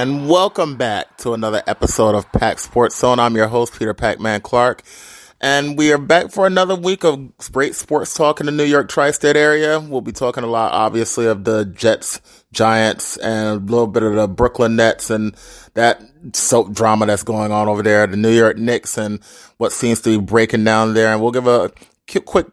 And welcome back to another episode of Pack Sports Zone. I'm your host, Peter Pac-Man Clark. And we are back for another week of great sports talk in the New York tri-state area. We'll be talking a lot, obviously, of the Jets, Giants, and a little bit of the Brooklyn Nets and that soap drama that's going on over there, the New York Knicks and what seems to be breaking down there. And we'll give a quick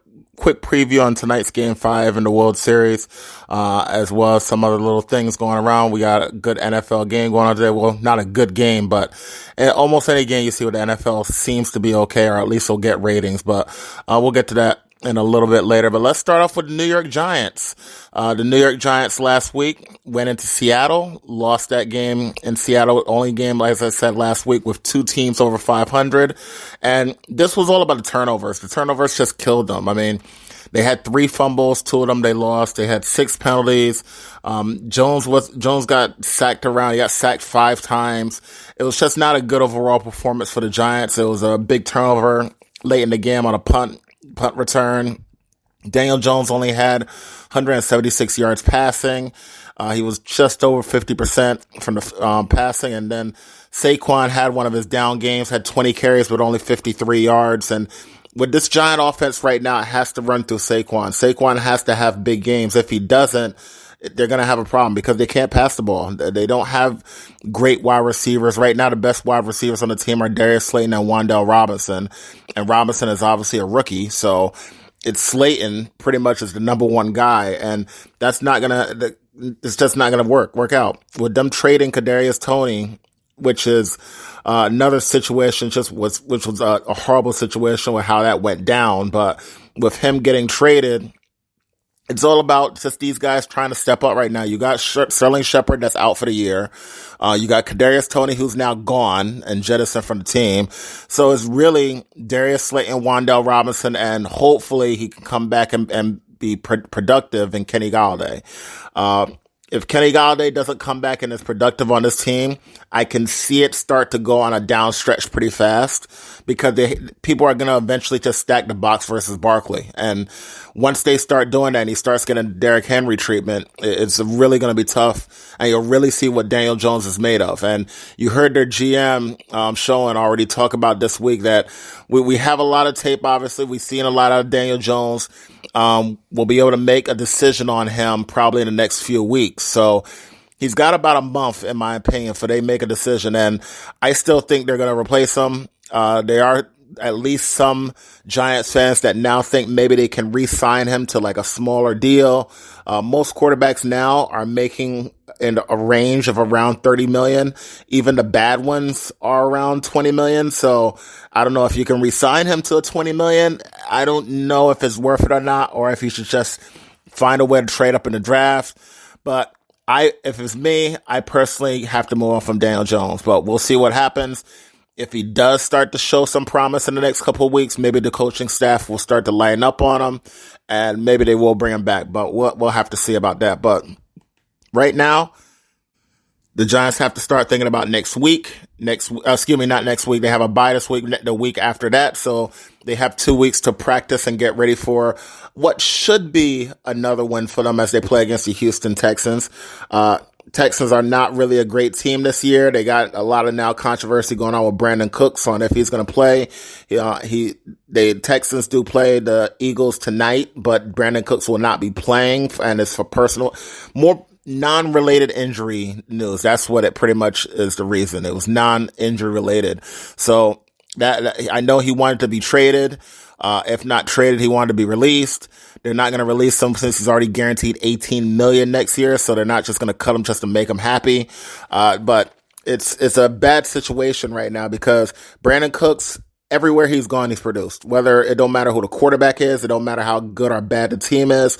preview on tonight's Game 5 in the World Series, as well as some other little things going around. We got a good NFL game going on today. Well, not a good game, but almost any game you see with the NFL seems to be okay, or at least will get ratings. But we'll get to that in a little bit later. But let's start off with the New York Giants. The New York Giants last week went into Seattle, lost that game in Seattle, only game, as I said last week, with two teams over 500. And this was all about the turnovers. The turnovers just killed them. I mean, they had 3 fumbles, 2 of them they lost. They had 6 penalties. Jones got sacked around. He got sacked 5 times. It was just not a good overall performance for the Giants. It was a big turnover late in the game on a punt return. Daniel Jones only had 176 yards passing. He was just over 50% from the passing. And then Saquon had one of his down games, had 20 carries, but only 53 yards. And with this Giant offense right now, it has to run through Saquon. Saquon has to have big games. If he doesn't, they're going to have a problem because they can't pass the ball. They don't have great wide receivers. Right now, the best wide receivers on the team are Darius Slayton and Wan'Dale Robinson. And Robinson is obviously a rookie. So it's Slayton pretty much is the number one guy. And it's just not going to work out. With them trading Kadarius Toney, which is another situation, which was a horrible situation with how that went down. But with him getting traded, it's all about just these guys trying to step up right now. You got Sterling Shepard that's out for the year. You got Kadarius Toney who's now gone and jettisoned from the team. So it's really Darius Slayton, Wan'Dale Robinson, and hopefully he can come back and be productive in Kenny Golladay. If Kenny Golladay doesn't come back and is productive on this team, I can see it start to go on a down stretch pretty fast because people are going to eventually just stack the box versus Barkley. And once they start doing that and he starts getting Derrick Henry treatment, it's really going to be tough. And you'll really see what Daniel Jones is made of. And you heard their GM showing already talk about this week that we have a lot of tape, obviously. We've seen a lot of Daniel Jones. We'll be able to make a decision on him probably in the next few weeks. So he's got about a month, in my opinion, for they make a decision. And I still think they're going to replace him. There are at least some Giants fans that now think maybe they can re-sign him to like a smaller deal. Most quarterbacks now are making in a range of around 30 million. Even the bad ones are around 20 million. So I don't know if you can re-sign him to a 20 million. I don't know if it's worth it or not, or if you should just find a way to trade up in the draft. But if it's me, I personally have to move on from Daniel Jones, but we'll see what happens. If he does start to show some promise in the next couple of weeks, maybe the coaching staff will start to line up on him and maybe they will bring him back, but we'll have to see about that. But right now, the Giants have to start thinking about next week. Not next week. They have a bye this week, the week after that. So they have 2 weeks to practice and get ready for what should be another win for them as they play against the Houston Texans. Texans are not really a great team this year. They got a lot of now controversy going on with Brandon Cooks on if he's going to play. The Texans do play the Eagles tonight, but Brandon Cooks will not be playing, and it's for more non-related injury news. That's what it pretty much is the reason. It was non-injury related. So that I know he wanted to be traded. If not traded, he wanted to be released. They're not going to release him since he's already guaranteed $18 million next year. So they're not just going to cut him just to make him happy. But it's a bad situation right now because Brandon Cooks, everywhere he's gone, he's produced. Whether it don't matter who the quarterback is, it don't matter how good or bad the team is,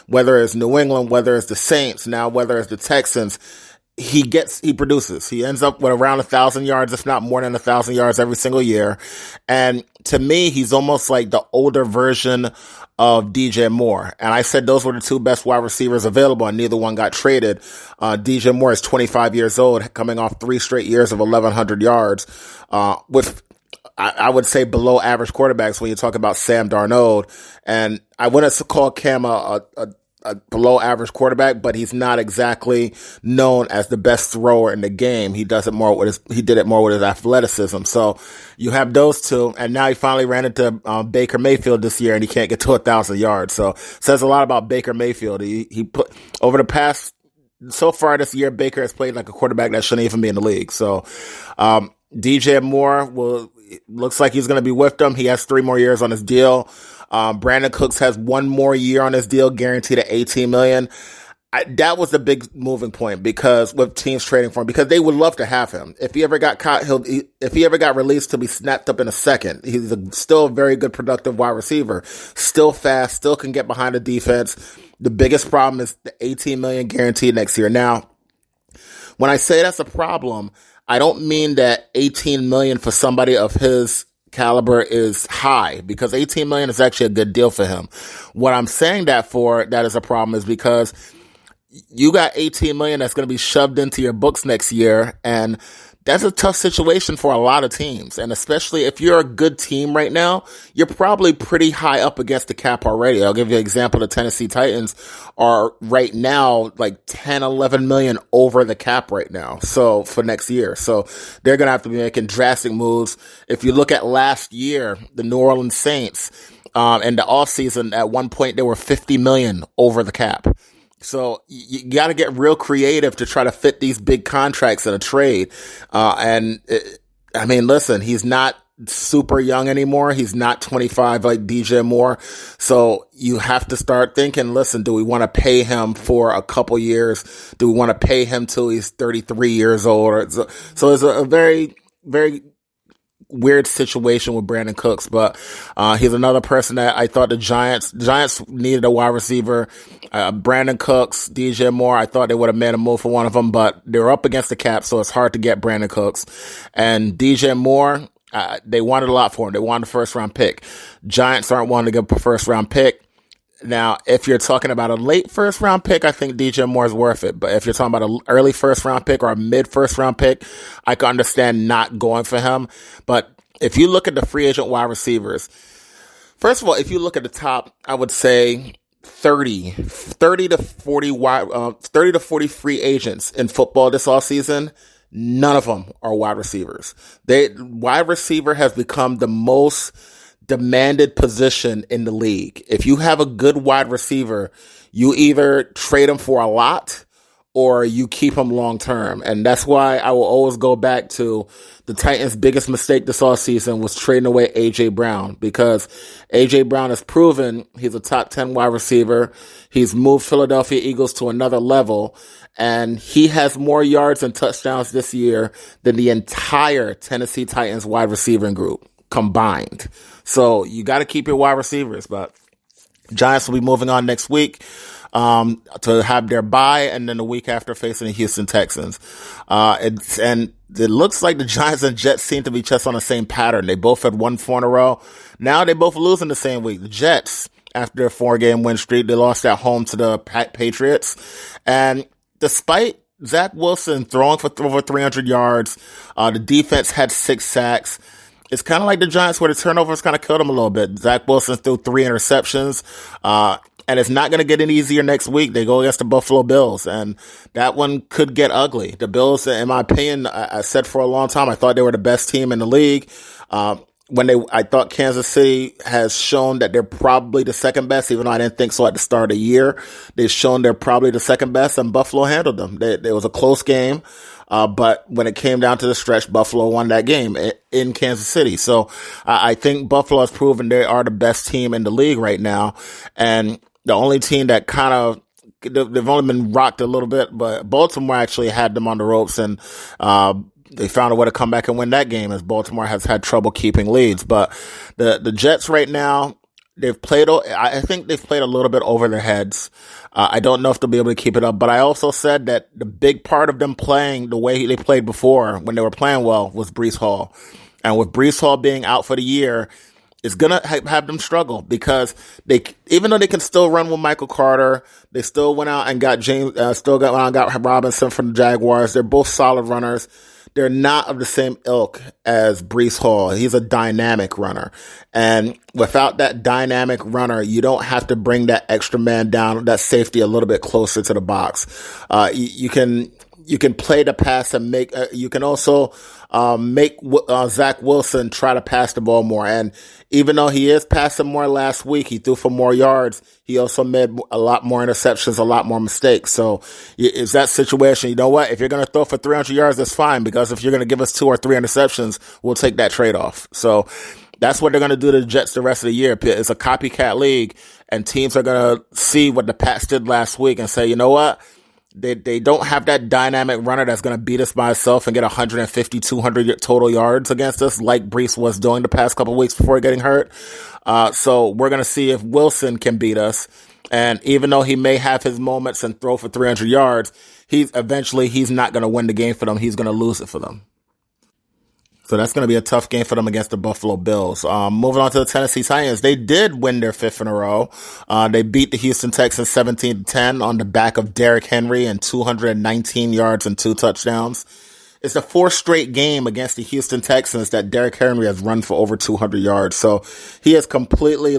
whether it's New England, whether it's the Saints, now whether it's the Texans, he produces. He ends up with around 1,000 yards, if not more than 1,000 yards every single year. And to me, he's almost like the older version of DJ Moore. And I said those were the 2 best wide receivers available, and neither one got traded. DJ Moore is 25 years old, coming off 3 straight years of 1,100 yards, with I would say below average quarterbacks when you talk about Sam Darnold. And I wouldn't call Cam a a below average quarterback, but he's not exactly known as the best thrower in the game. He does it more with he did it more with his athleticism. So you have those two, and now he finally ran into Baker Mayfield this year, and he can't get to 1,000 yards. So it says a lot about Baker Mayfield. He put over the past so far this year, Baker has played like a quarterback that shouldn't even be in the league. So DJ Moore looks like he's going to be with them. He has 3 more years on his deal. Brandon Cooks has 1 more year on his deal, guaranteed at $18 million. That was the big moving point because with teams trading for him, because they would love to have him. If he ever got caught, if he ever got released, he'll be snapped up in a second. He's still a very good, productive wide receiver, still fast, still can get behind the defense. The biggest problem is the $18 million guaranteed next year. Now, when I say that's a problem, I don't mean that $18 million for somebody of his caliber is high, because $18 million is actually a good deal for him. What I'm saying that is a problem is because you got $18 million that's going to be shoved into your books next year, and that's a tough situation for a lot of teams. And especially if you're a good team right now, you're probably pretty high up against the cap already. I'll give you an example. The Tennessee Titans are right now like 10, 11 million over the cap right now. So for next year. So they're going to have to be making drastic moves. If you look at last year, the New Orleans Saints, in the offseason, at one point, they were 50 million over the cap. So you got to get real creative to try to fit these big contracts in a trade. Listen, he's not super young anymore. He's not 25 like DJ Moore. So you have to start thinking, listen, do we want to pay him for a couple years? Do we want to pay him till he's 33 years old? So it's a very, very weird situation with Brandon Cooks, but he's another person that I thought the Giants needed a wide receiver. Brandon Cooks, DJ Moore, I thought they would have made a move for one of them, but they're up against the cap, so it's hard to get Brandon Cooks. And DJ Moore, they wanted a lot for him. They wanted a first round pick. Giants aren't wanting to give a first round pick. Now, if you're talking about a late first round pick, I think DJ Moore is worth it. But if you're talking about an early first round pick or a mid first round pick, I can understand not going for him. But if you look at the free agent wide receivers, first of all, if you look at the top, I would say 30 to 40 free agents in football this offseason. None of them are wide receivers. Wide receiver has become the most demanded position in the league. If you have a good wide receiver, you either trade him for a lot or you keep him long term. And that's why I will always go back to the Titans' biggest mistake this offseason was trading away A.J. Brown, because A.J. Brown has proven he's a top 10 wide receiver. He's moved Philadelphia Eagles to another level, and he has more yards and touchdowns this year than the entire Tennessee Titans wide receiving group combined. So you got to keep your wide receivers, but Giants will be moving on next week to have their bye, and then the week after facing the Houston Texans. And it looks like the Giants and Jets seem to be just on the same pattern. They both had won 4 in a row. Now they both lose in the same week. The Jets, after their 4-game win streak, they lost at home to the Patriots. And despite Zach Wilson throwing for over 300 yards, the defense had 6 sacks. It's kind of like the Giants, where the turnovers kind of killed them a little bit. Zach Wilson threw 3 interceptions, and it's not going to get any easier next week. They go against the Buffalo Bills, and that one could get ugly. The Bills, in my opinion, I said for a long time, I thought they were the best team in the league. I thought Kansas City has shown that they're probably the second best, even though I didn't think so at the start of the year. They've shown they're probably the second best, and Buffalo handled them. It was a close game. But when it came down to the stretch, Buffalo won that game in Kansas City. So I think Buffalo has proven they are the best team in the league right now. And the only team that they've only been rocked a little bit, but Baltimore actually had them on the ropes, and they found a way to come back and win that game, as Baltimore has had trouble keeping leads. But the Jets right now, I think they've played a little bit over their heads. I don't know if they'll be able to keep it up, but I also said that the big part of them playing the way they played before, when they were playing well, was Breece Hall. And with Breece Hall being out for the year, it's gonna have them struggle, because even though they can still run with Michael Carter, they still went out and got got Robinson from the Jaguars. They're both solid runners. they're not of the same ilk as Breece Hall. He's a dynamic runner. And without that dynamic runner, you don't have to bring that extra man down, that safety a little bit closer to the box. You can play the pass and you can also make Zach Wilson try to pass the ball more. And even though he is passing more last week, he threw for more yards. He also made a lot more interceptions, a lot more mistakes. So it's that situation. You know what? If you're going to throw for 300 yards, that's fine, because if you're going to give us 2 or 3 interceptions, we'll take that trade-off. So that's what they're going to do to the Jets the rest of the year. It's a copycat league, and teams are going to see what the Pats did last week and say, you know what? They don't have that dynamic runner that's going to beat us by himself and get 150, 200 total yards against us like Breece was doing the past couple of weeks before getting hurt. So we're going to see if Wilson can beat us. And even though he may have his moments and throw for 300 yards, he's not going to win the game for them. He's going to lose it for them. So that's going to be a tough game for them against the Buffalo Bills. Moving on to the Tennessee Titans. They did win their 5th in a row. They beat the Houston Texans 17-10 on the back of Derrick Henry and 219 yards and 2 touchdowns. It's the 4th straight game against the Houston Texans that Derrick Henry has run for over 200 yards. So he is completely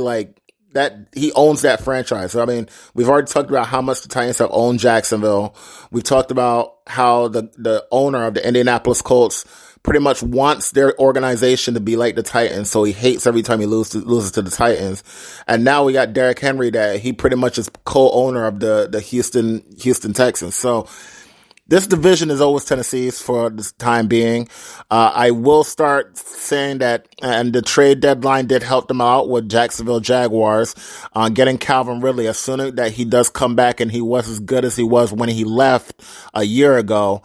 he owns that franchise. I mean, we've already talked about how much the Titans have owned Jacksonville. We've talked about how the owner of the Indianapolis Colts pretty much wants their organization to be like the Titans, so he hates every time he loses to the Titans. And now we got Derrick Henry that he pretty much is co-owner of the Houston Texans. So this division is always Tennessee's for the time being. I will start saying that, and the trade deadline did help them out with Jacksonville Jaguars, getting Calvin Ridley. As soon as that he does come back and he was as good as he was when he left a year ago,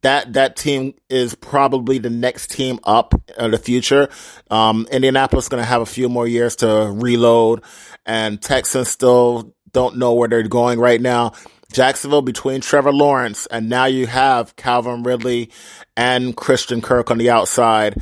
that team is probably the next team up in the future. Indianapolis is going to have a few more years to reload, and Texans still don't know where they're going right now. Jacksonville, between Trevor Lawrence and now you have Calvin Ridley and Christian Kirk on the outside.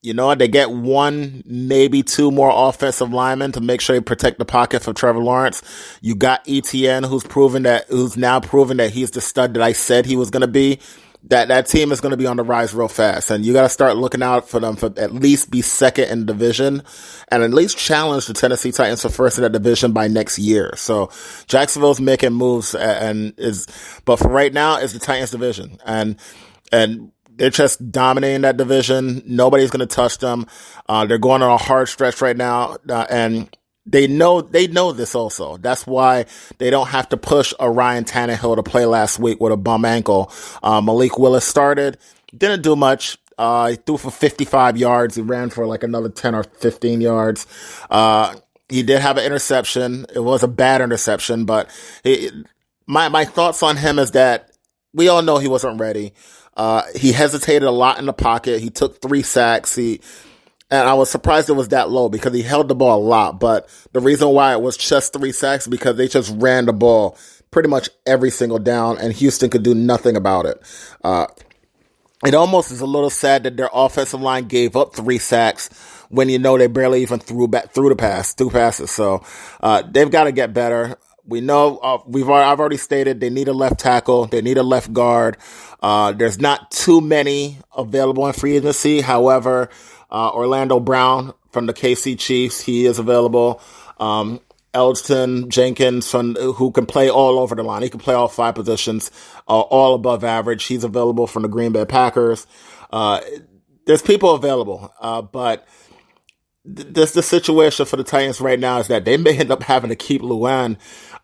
You know, they get 1, maybe 2 more offensive linemen to make sure they protect the pocket for Trevor Lawrence. You got ETN, who's now proven that he's the stud that I said he was going to be. That team is going to be on the rise real fast, and you got to start looking out for them for at least be second in the division and at least challenge the Tennessee Titans for first in that division by next year. So Jacksonville's making moves but for right now, it's the Titans division, and they're just dominating that division. Nobody's going to touch them. They're going on a hard stretch right now, and they know this also. That's why they don't have to push a Ryan Tannehill to play last week with a bum ankle. Malik Willis started, didn't do much. He threw for 55 yards. He ran for like another 10 or 15 yards. He did have an interception. It was a bad interception, but my thoughts on him is that we all know he wasn't ready. He hesitated a lot in the pocket. He took 3 sacks. And I was surprised it was that low because he held the ball a lot. But the reason why it was just 3 sacks because they just ran the ball pretty much every single down, and Houston could do nothing about it. It almost is a little sad that their offensive line gave up 3 sacks when you know they barely even threw passes. So they've got to get better. We know I've already stated they need a left tackle, they need a left guard. There's not too many available in free agency. However, Orlando Brown from the KC Chiefs, he is available. Elgton Jenkins who can play all over the line. He can play all 5 positions, all above average. He's available from the Green Bay Packers. There's people available, but the situation for the Titans right now is that they may end up having to keep Taylor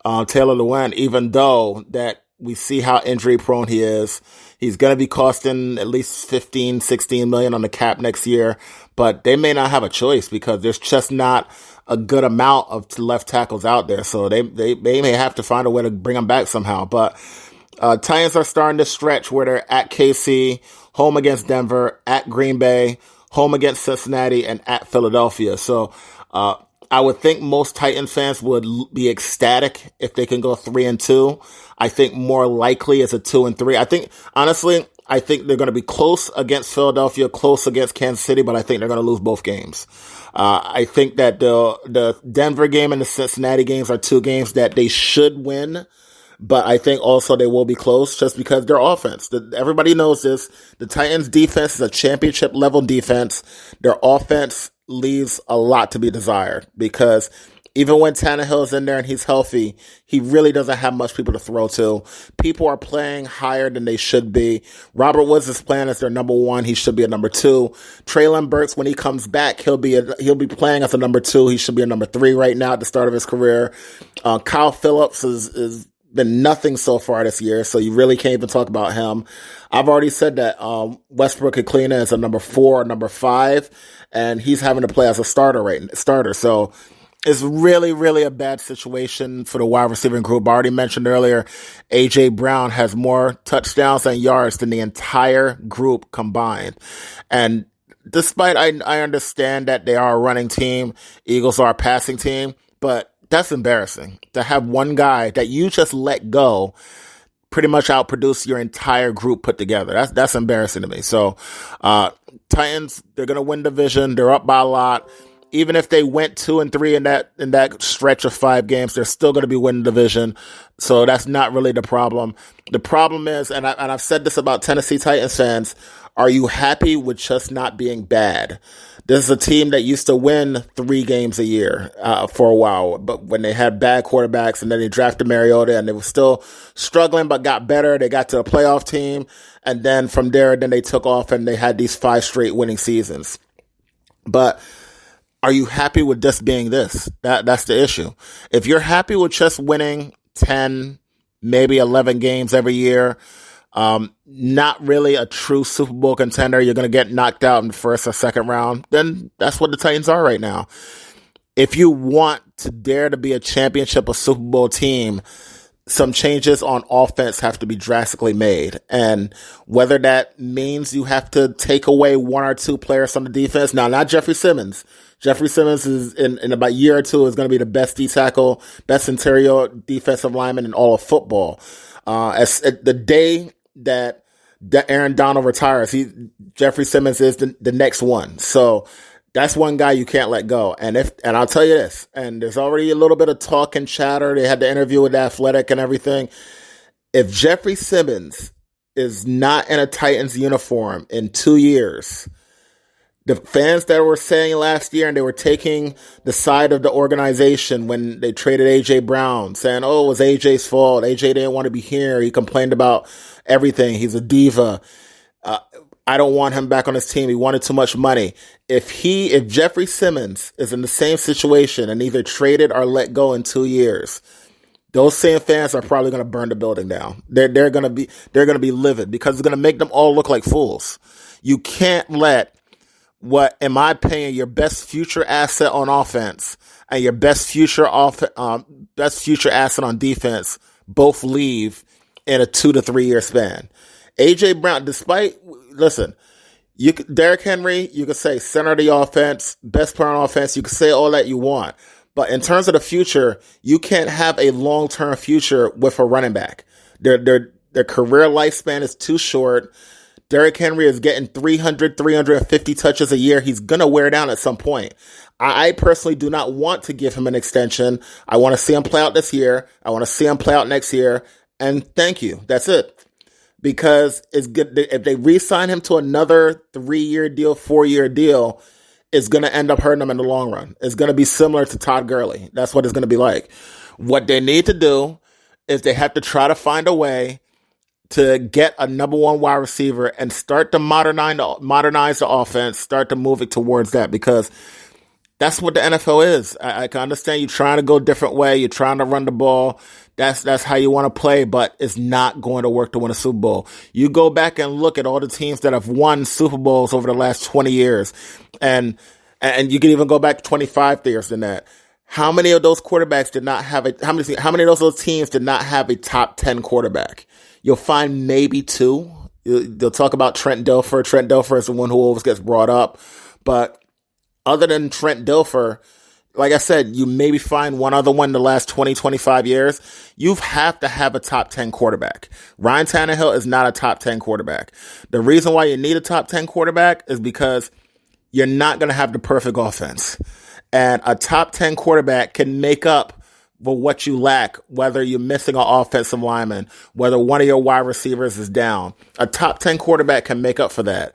Lewan, even though that we see how injury prone he is. He's going to be costing at least 15, 16 million on the cap next year, but they may not have a choice because there's just not a good amount of left tackles out there. So they may have to find a way to bring them back somehow. But Titans are starting to stretch where they're at KC, home against Denver, at Green Bay, home against Cincinnati, and at Philadelphia. So I would think most Titans fans would be ecstatic if they can go 3-2. I think more likely it's a 2-3. I think they're going to be close against Philadelphia, close against Kansas City, but I think they're going to lose both games. I think that the Denver game and the Cincinnati games are 2 games that they should win, but I think also they will be close just because their offense. Everybody knows this. The Titans' defense is a championship level defense. Their offense leaves a lot to be desired because even when Tannehill's in there and he's healthy, he really doesn't have much people to throw to. People are playing higher than they should be. Robert Woods is playing as their number one. He should be a number two. Treylon Burks, when he comes back, he'll be playing as a number two. He should be a number three right now at the start of his career. Kyle Phillips is been nothing so far this year, so you really can't even talk about him. I've already said that Westbrook Ikhine is a number 4 or number 5, and he's having to play as a starter. So it's really, really a bad situation for the wide receiving group. I already mentioned earlier, A.J. Brown has more touchdowns and yards than the entire group combined. And despite I understand that they are a running team, Eagles are a passing team, but that's embarrassing to have one guy that you just let go pretty much outproduce your entire group put together. That's embarrassing to me. So, Titans, they're going to win division. They're up by a lot. Even if they went 2-3 in that stretch of 5 games, they're still going to be winning division. So that's not really the problem. The problem is, and I've said this about Tennessee Titans fans, are you happy with just not being bad? This is a team that used to win 3 games a year for a while, but when they had bad quarterbacks and then they drafted Mariota and they were still struggling but got better, they got to a playoff team, and then from there, then they took off and they had these 5 straight winning seasons. But are you happy with just being this? That's the issue. If you're happy with just winning 10, maybe 11 games every year, not really a true Super Bowl contender, you're going to get knocked out in the first or second round, then that's what the Titans are right now. If you want to dare to be a championship or Super Bowl team, some changes on offense have to be drastically made. And whether that means you have to take away 1 or 2 players from the defense, now not Jeffrey Simmons. Jeffrey Simmons is in about a year or 2 is going to be the best D-tackle, best interior defensive lineman in all of football. As the day that Aaron Donald retires, Jeffrey Simmons is the next one. So that's one guy you can't let go. And I'll tell you this, and there's already a little bit of talk and chatter. They had the interview with The Athletic and everything. If Jeffrey Simmons is not in a Titans uniform in 2 years, the fans that were saying last year, and they were taking the side of the organization when they traded A.J. Brown, saying, oh, it was A.J.'s fault. A.J. didn't want to be here. He complained about everything. He's a diva. I don't want him back on his team. He wanted too much money. If Jeffrey Simmons is in the same situation and either traded or let go in 2 years, those same fans are probably going to burn the building down. They're going to be livid because it's going to make them all look like fools. You can't let what, in my opinion, your best future asset on offense and your best future asset on defense both leave in a 2 to 3 year span. A.J. Brown, Derrick Henry, you could say center of the offense, best player on offense, you could say all that you want. But in terms of the future, you can't have a long-term future with a running back. Their career lifespan is too short. Derrick Henry is getting 350 touches a year. He's going to wear down at some point. I personally do not want to give him an extension. I want to see him play out this year. I want to see him play out next year. And thank you. That's it. Because it's good if they re-sign him to another 3-year deal, 4-year deal, it's going to end up hurting him in the long run. It's going to be similar to Todd Gurley. That's what it's going to be like. What they need to do is they have to try to find a way to get a number 1 wide receiver and start to modernize the offense, start to move it towards that, because that's what the NFL is. I can understand you trying to go a different way. You're trying to run the ball. That's how you want to play, but it's not going to work to win a Super Bowl. You go back and look at all the teams that have won Super Bowls over the last 20 years, and you can even go back 25 years than that. How many of those quarterbacks did not have how many of those teams did not have a top 10 quarterback? You'll find maybe 2. They'll talk about Trent Dilfer. Trent Dilfer is the one who always gets brought up, but other than Trent Dilfer, like I said, you maybe find one other one in the last 20, 25 years. You have to have a top 10 quarterback. Ryan Tannehill is not a top 10 quarterback. The reason why you need a top 10 quarterback is because you're not going to have the perfect offense. And a top 10 quarterback can make up for what you lack, whether you're missing an offensive lineman, whether one of your wide receivers is down. A top 10 quarterback can make up for that.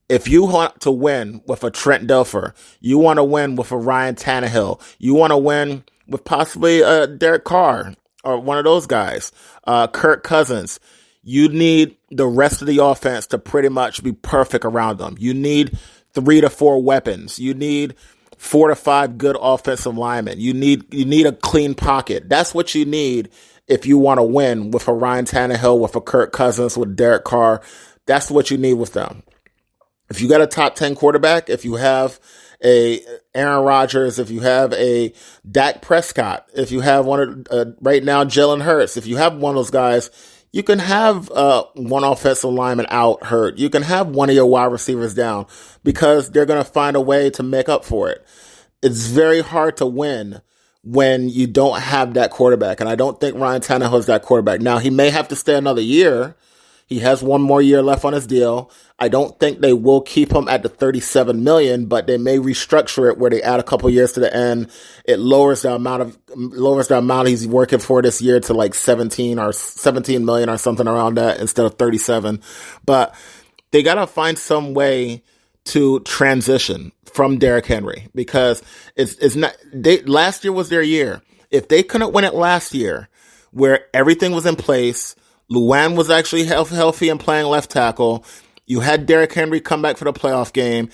If you want to win with a Trent Dilfer, you want to win with a Ryan Tannehill, you want to win with possibly Derek Carr or one of those guys, Kirk Cousins, you need the rest of the offense to pretty much be perfect around them. You need 3 to 4 weapons. You need 4 to 5 good offensive linemen. You need a clean pocket. That's what you need if you want to win with a Ryan Tannehill, with a Kirk Cousins, with Derek Carr. That's what you need with them. If you got a top 10 quarterback, if you have a Aaron Rodgers, if you have a Dak Prescott, if you have one of, right now, Jalen Hurts, if you have one of those guys, you can have one offensive lineman out hurt. You can have one of your wide receivers down because they're going to find a way to make up for it. It's very hard to win when you don't have that quarterback. And I don't think Ryan Tannehill is that quarterback. Now, he may have to stay another year. He has one more year left on his deal. I don't think they will keep him at the $37 million, but they may restructure it where they add a couple years to the end. It lowers the amount he's working for this year to like 17 million or something around that instead of 37. But they got to find some way to transition from Derrick Henry because it's not. Last year was their year. If they couldn't win it last year, where everything was in place, Luan was actually healthy and playing left tackle. You had Derrick Henry come back for the playoff game.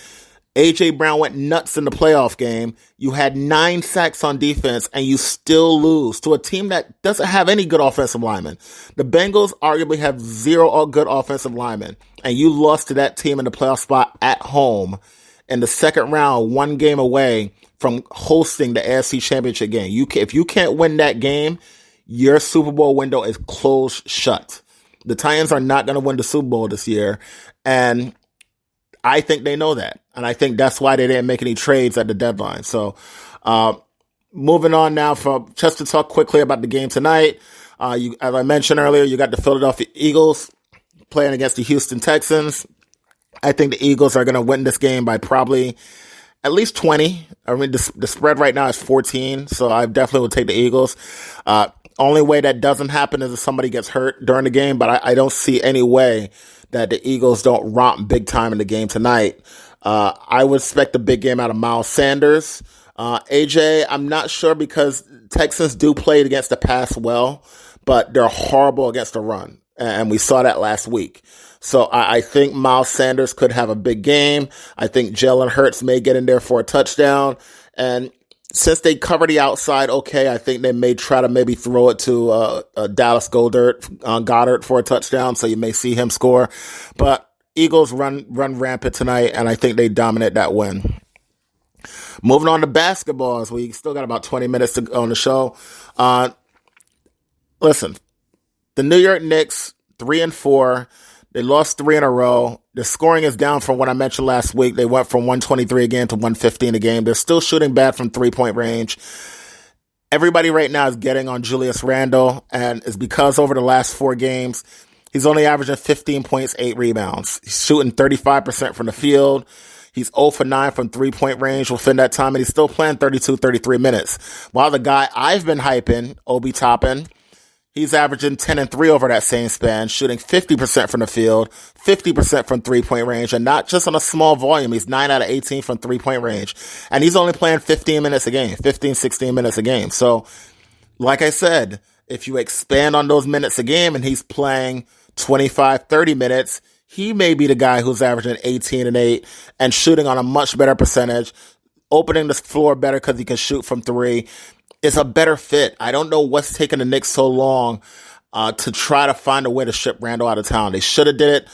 A.J. Brown went nuts in the playoff game. You had 9 sacks on defense, and you still lose to a team that doesn't have any good offensive linemen. The Bengals arguably have 0 good offensive linemen, and you lost to that team in the playoff spot at home in the second round, 1 game away from hosting the AFC Championship game. If you can't win that game, your Super Bowl window is closed shut. The Titans are not going to win the Super Bowl this year, and I think they know that. And I think that's why they didn't make any trades at the deadline. So, moving on now just to talk quickly about the game tonight. As I mentioned earlier, you got the Philadelphia Eagles playing against the Houston Texans. I think the Eagles are going to win this game by probably at least 20. I mean, the spread right now is 14, so I definitely would take the Eagles. Only way that doesn't happen is if somebody gets hurt during the game, but I don't see any way that the Eagles don't romp big time in the game tonight. I would expect a big game out of Miles Sanders. AJ, I'm not sure because Texans do play against the pass well, but they're horrible against the run. And we saw that last week. So I think Miles Sanders could have a big game. I think Jalen Hurts may get in there for a touchdown. And since they cover the outside, okay, I think they may try to maybe throw it to Dallas Goedert for a touchdown, so you may see him score. But Eagles run rampant tonight, and I think they dominate that win. Moving on to basketball, as we still got about 20 minutes to go on the show. Listen, the New York Knicks, 3-4. They lost 3 in a row. The scoring is down from what I mentioned last week. They went from 123 a game to 115 a game. They're still shooting bad from 3-point range. Everybody right now is getting on Julius Randle, and it's because over the last 4 games, he's only averaging 15 points, 8 rebounds. He's shooting 35% from the field. He's 0 for 9 from 3-point range within that time, and he's still playing 32, 33 minutes. While the guy I've been hyping, Obi Toppin, he's averaging 10 and 3 over that same span, shooting 50% from the field, 50% from 3-point range, and not just on a small volume. He's 9 out of 18 from 3-point range. And he's only playing 15 minutes a game, 15, 16 minutes a game. So, like I said, if you expand on those minutes a game and he's playing 25, 30 minutes, he may be the guy who's averaging 18 and 8 and shooting on a much better percentage, opening the floor better because he can shoot from 3. It's a better fit. I don't know what's taking the Knicks so long to try to find a way to ship Randle out of town. They should have did it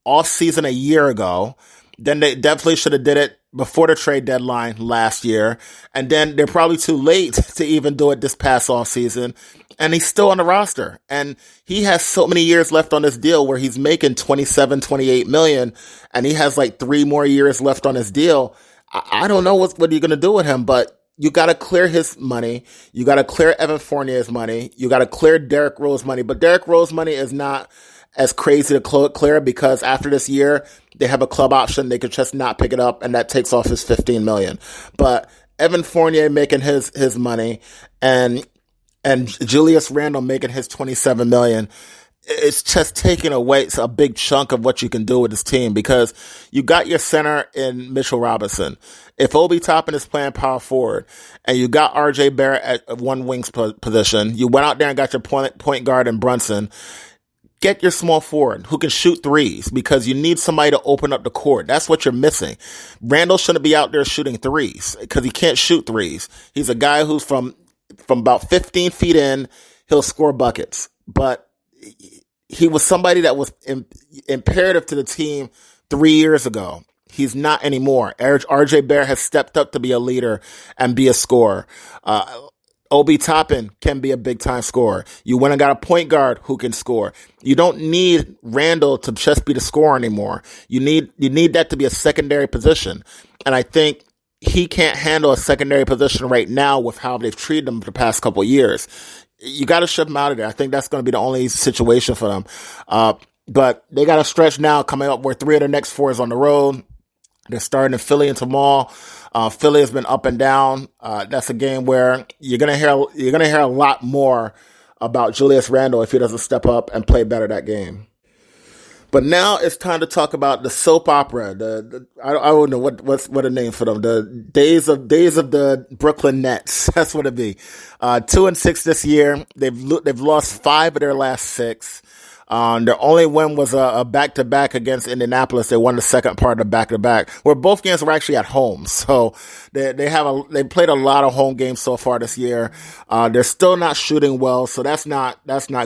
off season a year ago. Then they definitely should have did it before the trade deadline last year. And then they're probably too late to even do it this past off season. And he's still on the roster. And he has so many years left on this deal where he's making 27, 28 million. And he has like 3 more years left on his deal. I don't know what you're going to do with him, but you got to clear his money. You got to clear Evan Fournier's money. You got to clear Derrick Rose's money. But Derrick Rose's money is not as crazy to clear because after this year, they have a club option. They could just not pick it up, and that takes off his $15 million. But Evan Fournier making his money, and and Julius Randle making his $27 million. It's just taking away a big chunk of what you can do with this team, because you got your center in Mitchell Robinson. If Obi Toppin is playing power forward and you got RJ Barrett at one wings position, you went out there and got your point guard in Brunson. Get your small forward who can shoot threes, because you need somebody to open up the court. That's what you're missing. Randall shouldn't be out there shooting threes because he can't shoot threes. He's a guy who's from about 15 feet in, he'll score buckets. But he was somebody that was imperative to the team 3 years ago. He's not anymore. RJ Barrett has stepped up to be a leader and be a scorer. Obi Toppin can be a big-time scorer. You went and got a point guard who can score. You don't need Randall to just be the scorer anymore. You need that to be a secondary position. And I think he can't handle a secondary position right now with how they've treated him for the past couple of years. You got to ship him out of there. I think that's going to be the only situation for them. But they got a stretch now coming up where 3 of the next 4 is on the road. They're starting in Philly and tomorrow. Philly has been up and down. That's a game where you're gonna hear a lot more about Julius Randle if he doesn't step up and play better that game. But now it's time to talk about the soap opera. I don't know what a name for them. The days of the Brooklyn Nets. That's what it'd be. 2-6 this year. They've lost 5 of their last 6. Their only win was a back-to-back against Indianapolis. They won the second part of the back-to-back, where both games were actually at home. So they played a lot of home games so far this year. They're still not shooting well, so that's not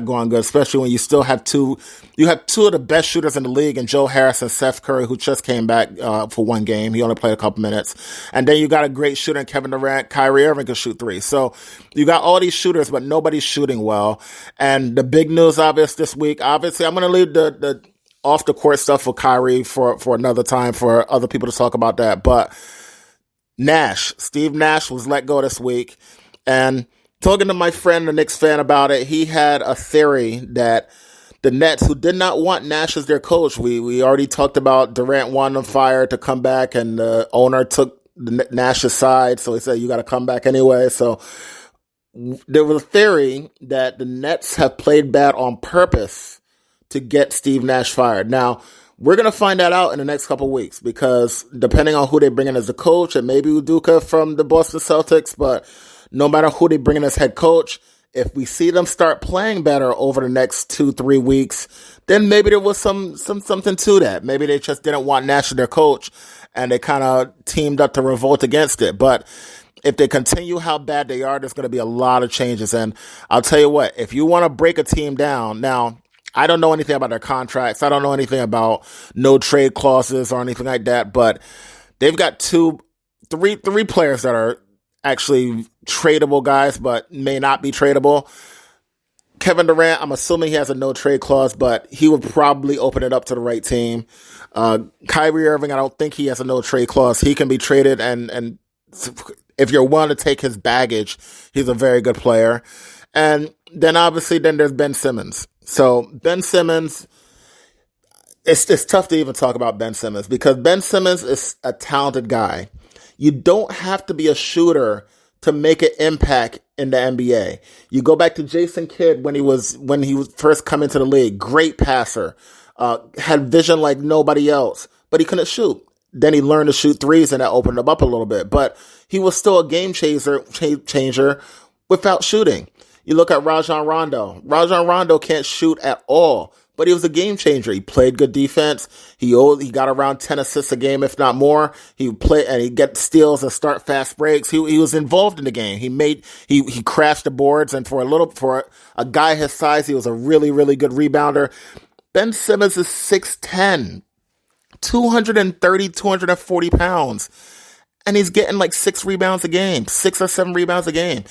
going good, especially when you still have two of the best shooters in the league, and Joe Harris and Seth Curry, who just came back for one game. He only played a couple minutes. And then you got a great shooter in Kevin Durant. Kyrie Irving can shoot 3. So you got all these shooters, but nobody's shooting well. And the big news, this week, obviously, I'm going to leave the off the court stuff for Kyrie for another time for other people to talk about that. But Steve Nash was let go this week. And talking to my friend, the Knicks fan, about it, he had a theory that the Nets, who did not want Nash as their coach, we already talked about Durant wanting him fired to come back, and the owner took Nash's side. So he said, you got to come back anyway. So there was a theory that the Nets have played bad on purpose to get Steve Nash fired. Now, we're going to find that out in the next couple of weeks, because depending on who they bring in as a coach, it may be Udoka from the Boston Celtics, but no matter who they bring in as head coach, if we see them start playing better over the next 2-3 weeks, then maybe there was something to that. Maybe they just didn't want Nash as their coach, and they kind of teamed up to revolt against it. But if they continue how bad they are, there's going to be a lot of changes. And I'll tell you what, if you want to break a team down, now, I don't know anything about their contracts. I don't know anything about no trade clauses or anything like that, but they've got three players that are actually tradable guys, but may not be tradable. Kevin Durant, I'm assuming he has a no trade clause, but he would probably open it up to the right team. Kyrie Irving, I don't think he has a no trade clause. He can be traded, and if you're willing to take his baggage, he's a very good player. And then obviously there's Ben Simmons. So Ben Simmons, it's tough to even talk about Ben Simmons, because Ben Simmons is a talented guy. You don't have to be a shooter to make an impact in the NBA. You go back to Jason Kidd when he was first coming to the league. Great passer, had vision like nobody else, but he couldn't shoot. Then he learned to shoot threes, and that opened him up a little bit. But he was still a game changer without shooting. You look at Rajon Rondo. Rajon Rondo can't shoot at all, but he was a game changer. He played good defense. He got around 10 assists a game, if not more. He played, and he get steals and start fast breaks. He was involved in the game. He crashed the boards, and for a guy his size, he was a really, really good rebounder. Ben Simmons is 6'10", 230, 240 pounds, and he's getting like 6 rebounds a game, 6 or 7 rebounds a game.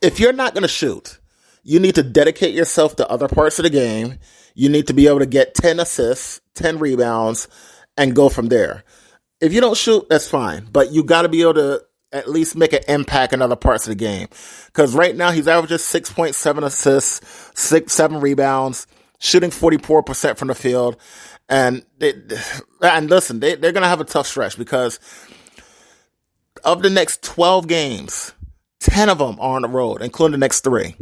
If you're not going to shoot, you need to dedicate yourself to other parts of the game. You need to be able to get 10 assists, 10 rebounds, and go from there. If you don't shoot, that's fine, but you got to be able to at least make an impact in other parts of the game. Because right now he's averaging 6.7 assists, 7 rebounds, shooting 44% from the field. And listen, they're going to have a tough stretch, because of the next 12 games, 10 of them are on the road, including the next 3.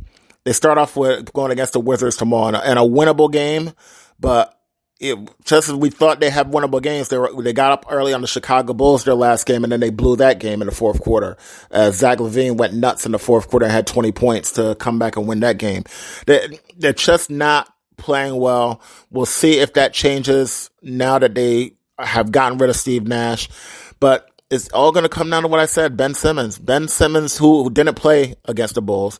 They start off with going against the Wizards tomorrow in a winnable game, but just as we thought they had winnable games, they got up early on the Chicago Bulls their last game, and then they blew that game in the fourth quarter. Zach LaVine went nuts in the fourth quarter and had 20 points to come back and win that game. They're just not playing well. We'll see if that changes now that they have gotten rid of Steve Nash. But it's all going to come down to what I said, Ben Simmons. Ben Simmons, who didn't play against the Bulls.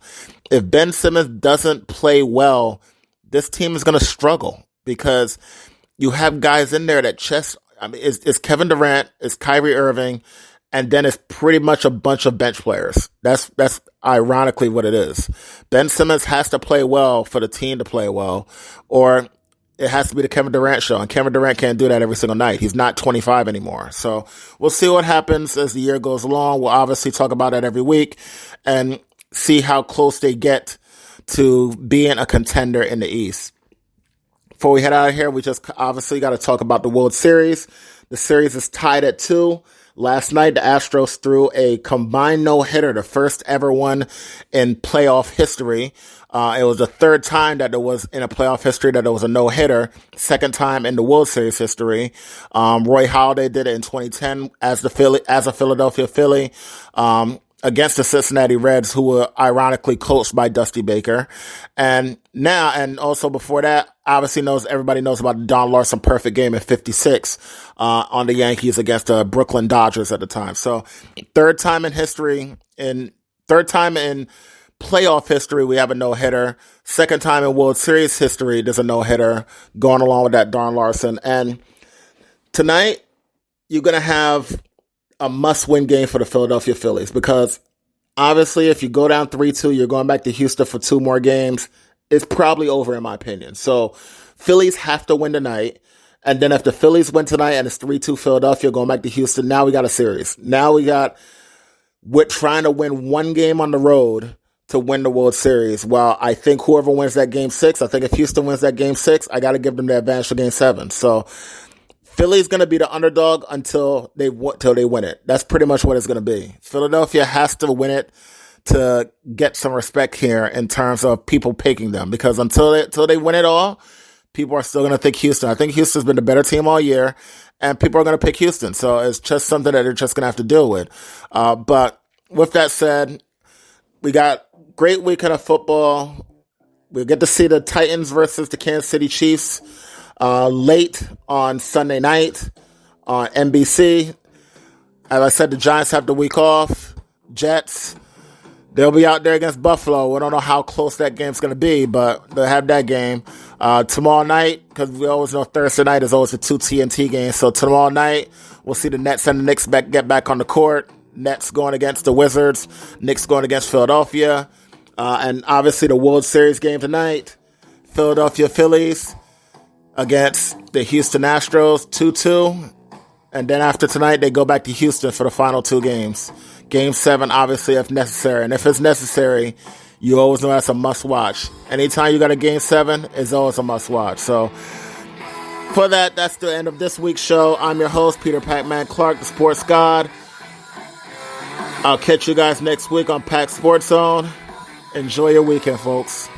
If Ben Simmons doesn't play well, this team is going to struggle because you have guys in there that it's Kevin Durant, it's Kyrie Irving, and then it's pretty much a bunch of bench players. That's ironically what it is. Ben Simmons has to play well for the team to play well, or it has to be the Kevin Durant show, and Kevin Durant can't do that every single night. He's not 25 anymore. So we'll see what happens as the year goes along. We'll obviously talk about it every week and see how close they get to being a contender in the East. Before we head out of here, we just obviously got to talk about the World Series. The series is tied at 2. Last night, the Astros threw a combined no-hitter, the first ever one in playoff history. It was the third time that there was in a playoff history that there was a no-hitter. Second time in the World Series history. Roy Halladay did it in 2010 as a Philadelphia Philly. Against the Cincinnati Reds, who were ironically coached by Dusty Baker. And also before that, obviously everybody knows about the Don Larson perfect game in 56, on the Yankees against the Brooklyn Dodgers at the time. So third time in playoff history, we have a no-hitter. Second time in World Series history, there's a no-hitter going along with that Don Larson. And tonight, you're going to have a must-win game for the Philadelphia Phillies because obviously if you go down 3-2, you're going back to Houston for 2 more games. It's probably over in my opinion. So Phillies have to win tonight. And then if the Phillies win tonight and it's 3-2 Philadelphia going back to Houston, now we got a series. Now we're trying to win 1 game on the road to win the World Series. Well, I think whoever wins that game 6, I think if Houston wins that game 6, I got to give them the advantage for game 7. So Philly's going to be the underdog until they win it. That's pretty much what it's going to be. Philadelphia has to win it to get some respect here in terms of people picking them, because until they win it all, people are still going to think Houston. I think Houston's been the better team all year, and people are going to pick Houston. So it's just something that they're just going to have to deal with. But with that said, we got great weekend of football. We'll get to see the Titans versus the Kansas City Chiefs late on Sunday night on NBC. As I said, the Giants have the week off. Jets, they'll be out there against Buffalo. We don't know how close that game's going to be, but they'll have that game. Tomorrow night, because we always know Thursday night is always a 2 TNT games. So tomorrow night, we'll see the Nets and the Knicks get back on the court. Nets going against the Wizards. Knicks going against Philadelphia. And obviously the World Series game tonight. Philadelphia Phillies against the Houston Astros, 2-2. And then after tonight, they go back to Houston for the final 2 games. Game 7, obviously, if necessary. And if it's necessary, you always know that's a must-watch. Anytime you got a Game 7, it's always a must-watch. So for that, that's the end of this week's show. I'm your host, Peter Pac-Man Clark, the Sports God. I'll catch you guys next week on Pac Sports Zone. Enjoy your weekend, folks.